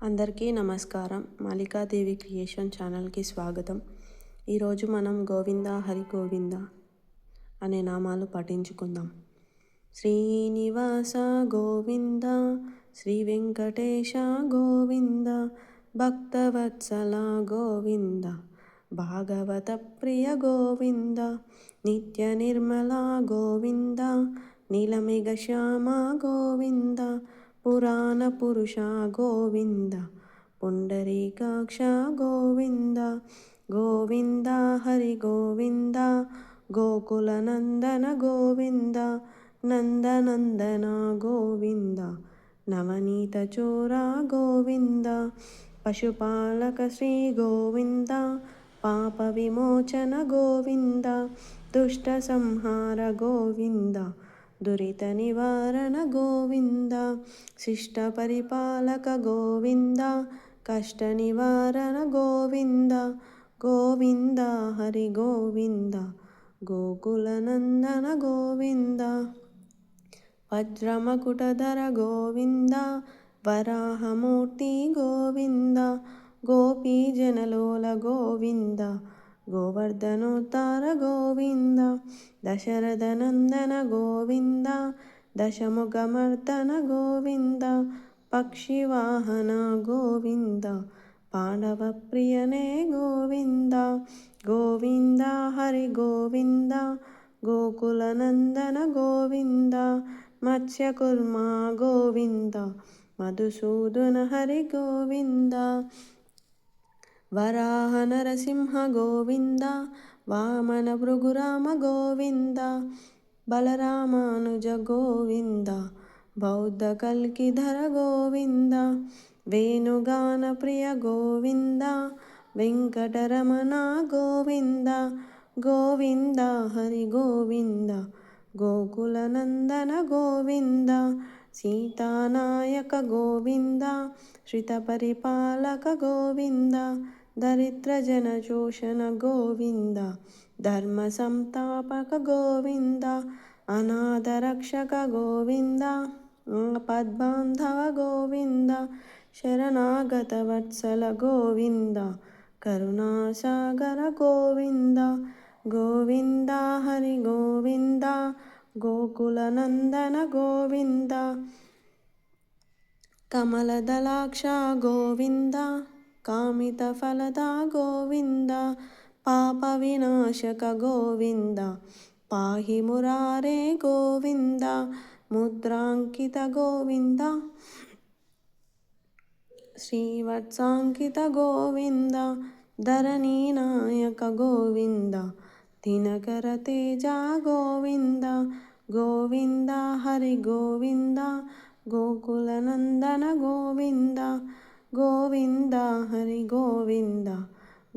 అందరికీ నమస్కారం. మాలికాదేవి క్రియేషన్ ఛానల్కి స్వాగతం. ఈరోజు మనం గోవింద హరి గోవింద అనే నామాలు పఠించుకుందాం. శ్రీనివాస గోవింద, శ్రీ వెంకటేశ గోవింద, భక్తవత్సల గోవింద, భాగవత ప్రియ గోవింద, నిత్య నిర్మల గోవింద, నీలమేఘ శ్యామ గోవింద, పురాణ పురుష గోవింద, పుండరీకాక్ష గోవింద, గోవింద హరి గోవింద, గోకుల నందన గోవింద, నందనందన గోవింద, నవనీత చోర గోవింద, పశుపాలక శ్రీ గోవింద, పాప విమోచన గోవింద, దుష్ట సంహార గోవింద, దురిత నివారణ గోవింద, శిష్ట పరిపాలక గోవింద, కష్ట నివారణ గోవింద, గోవింద హరి గోవింద, గోకుల నందన గోవింద, వజ్రమకుటధర గోవింద, వరాహమూర్తి గోవింద, గోపీజనలోల గోవింద, గోవర్ధనోత్తార గోవింద, దశరథనందన గోవింద, దశముఖమర్దన గోవింద, పక్షివాహన గోవింద, పాండవ ప్రియనే గోవింద, గోవింద హరి గోవింద, గోకుల నందన గోవింద, మత్స్యకుర్మ గోవింద, మధుసూదన హరి గోవింద, వరాహ నరసింహ గోవింద, వామన భృగురామ గోవింద, బలరామానుజ గోవింద, బౌద్ధ కల్కిధర గోవింద, వేణుగాన ప్రియ గోవింద, వెంకటరమణ గోవింద, గోవింద హరి గోవింద, గోకుల నందన గోవింద, సీతానాయక గోవింద, శ్రిత పరిపాలక గోవింద, దరిద్ర జన శోషణ గోవింద, ధర్మ సంస్థాపక గోవింద, అనాథ రక్షక గోవింద, పద్బాంధవ గోవింద, శరణాగత వత్సల గోవింద, కరుణాసాగర గోవింద, గోవింద హరి గోవింద, గోకుల నందన గోవింద, కమలదళాక్ష గోవింద, కామిత ఫలద గోవింద, పాప వినాశక గోవింద, పాహి మురారే గోవింద, ముద్రాంకిత గోవింద, శ్రీవత్సాంకిత గోవింద, ధరణీనాయక గోవింద, దినకర తేజ గోవింద, గోవింద హరి గోవింద, గోకుల నందన గోవింద, గోవింద హరి గోవింద,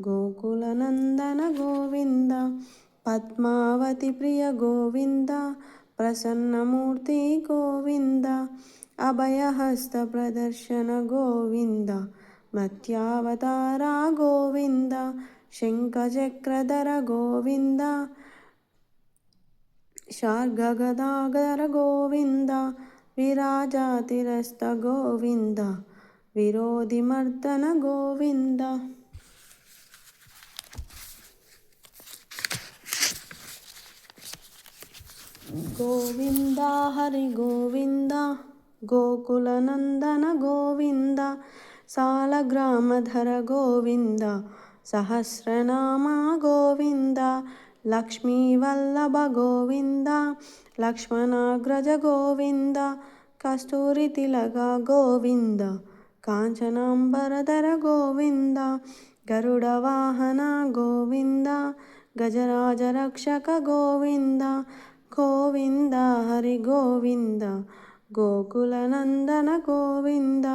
గోకుల నందన గోవింద, పద్మావతి ప్రియ గోవింద, ప్రసన్నమూర్తి గోవింద, అభయహస్త ప్రదర్శన గోవింద, మత్స్యావతార గోవింద, శంఖచక్రధర గోవింద, శార్గగదాధర గోవింద, విరాజాతిరస్త గోవింద, విరోధిమర్దన గోవింద, గోవింద హరి గోవింద, గోకుల నందన గోవింద, సాలగ్రామధర గోవింద, సహస్రనామ గోవింద, లక్ష్మీవల్లభ గోవింద, లక్ష్మణాగ్రజ గోవింద, కస్తూరి తిలక గోవింద, కాంచనాంబరధర గోవింద, గరుడ వాహన గోవింద, గజరాజ రక్షక గోవింద, గోవింద హరి గోవింద, గోకుల నందన గోవింద,